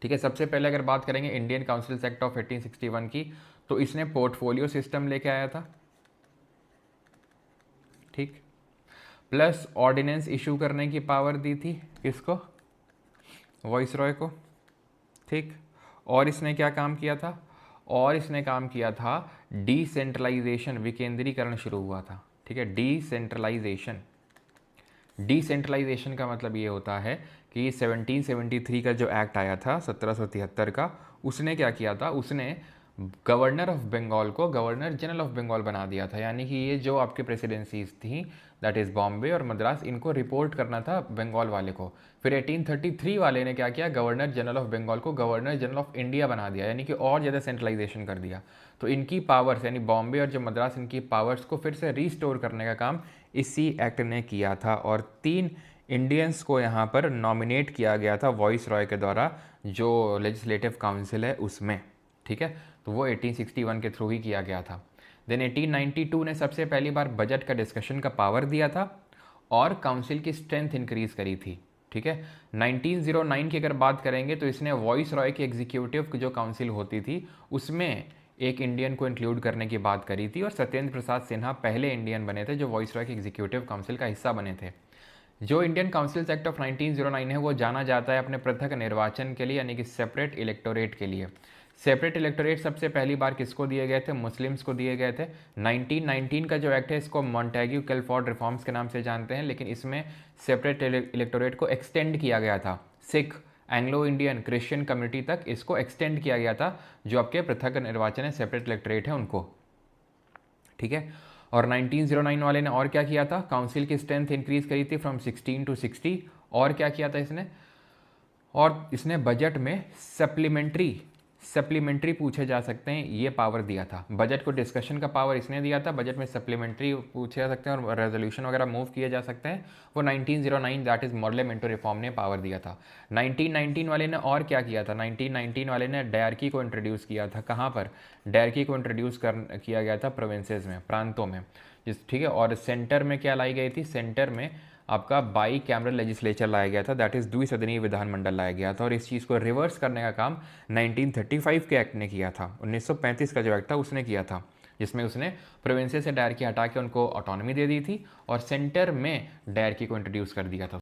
ठीक है। सबसे पहले अगर बात करेंगे इंडियन काउंसिल्स एक्ट ऑफ 1861 की, तो इसने पोर्टफोलियो सिस्टम लेके आया था, ठीक, प्लस ऑर्डिनेंस इशू करने की पावर दी थी किसको, वॉइसरॉय को, ठीक। और इसने क्या काम किया था, और इसने काम किया था डिसेंट्रलाइजेशन, विकेंद्रीकरण शुरू हुआ था, ठीक है। डिसेंट्रलाइजेशन, डिसेंट्रलाइजेशन का मतलब ये होता है कि 1773 का जो एक्ट आया था 1773 का, उसने क्या किया था, उसने गवर्नर ऑफ बंगाल को गवर्नर जनरल ऑफ बंगाल बना दिया था। यानी कि ये जो आपके प्रेसिडेंसीज थी, दैट इज़ बॉम्बे और मद्रास, इनको रिपोर्ट करना था बंगाल वाले को। फिर 1833 वाले ने क्या किया, गवर्नर जनरल ऑफ बंगाल को गवर्नर जनरल ऑफ इंडिया बना दिया, यानी कि और ज़्यादा सेंट्रलाइजेशन कर दिया। तो इनकी पावर्स, यानी बॉम्बे और जो मद्रास, इनकी पावर्स को फिर से रीस्टोर करने का काम इसी एक्ट ने किया था। और 3 इंडियंस को यहाँ पर नॉमिनेट किया गया था वॉइस रॉय के द्वारा, जो लेजिस्लेटिव काउंसिल है उसमें, ठीक है। तो वो 1861 के थ्रू ही किया गया था। देन 1892 ने सबसे पहली बार बजट का डिस्कशन का पावर दिया था और काउंसिल की स्ट्रेंथ इंक्रीज करी थी, ठीक है। 1909 की अगर बात करेंगे तो इसने वॉइस रॉय की एग्जीक्यूटिव जो काउंसिल होती थी उसमें एक इंडियन को इंक्लूड करने की बात करी थी, और सत्येंद्र प्रसाद सिन्हा पहले इंडियन बने थे जो वॉइस रॉय की एग्जीक्यूटिव काउंसिल का हिस्सा बने थे। जो इंडियन काउंसिल्स एक्ट ऑफ 1909 है वो जाना जाता है अपने पृथक निर्वाचन के लिए, यानी कि सेपरेट इलेक्टोरेट के लिए। सेपरेट इलेक्टोरेट सबसे पहली बार किसको दिए गए थे, मुस्लिम्स को दिए गए थे। 1919 का जो एक्ट है इसको मॉन्टेग्यू कैलफोर्ड रिफॉर्म्स के नाम से जानते हैं, लेकिन इसमें सेपरेट इलेक्टोरेट को एक्सटेंड किया गया था, Sikh, Anglo Indian, Christian community तक इसको एक्सटेंड किया गया था, जो आपके पृथक निर्वाचन है, सेपरेट इलेक्टोरेट है उनको, ठीक है। और 1909 वाले ने और क्या किया था, काउंसिल की स्ट्रेंथ इंक्रीज करी थी फ्रॉम 16 to 60। और क्या किया था इसने, और इसने बजट में सप्लीमेंट्री पूछे जा सकते हैं ये पावर दिया था। बजट को डिस्कशन का पावर इसने दिया था, बजट में सप्लीमेंट्री पूछे जा सकते हैं और रेजोल्यूशन वगैरह मूव किए जा सकते हैं, वो 1909 दैट इज मॉडलेमेंटो रिफॉर्म ने पावर दिया था। 1919 वाले ने और क्या किया था, 1919 वाले ने डायरकी को इंट्रोड्यूस किया था। कहाँ पर, डायरकी को इंट्रोड्यूस किया गया था प्रोविंसेस में, प्रांतों में, ठीक है। और सेंटर में क्या लाई गई थी, सेंटर में आपका बाई कैमरल लेजिस्लेचर लाया गया था, दैट इज़ द्विसदनीय विधानमंडल लाया गया था। और इस चीज़ को रिवर्स करने का काम 1935 के एक्ट ने किया था, 1935 का जो एक्ट था उसने किया था, जिसमें उसने प्रोविंसेस से डायरकी हटा के उनको ऑटोनॉमी दे दी थी और सेंटर में डायरकी को इंट्रोड्यूस कर दिया था।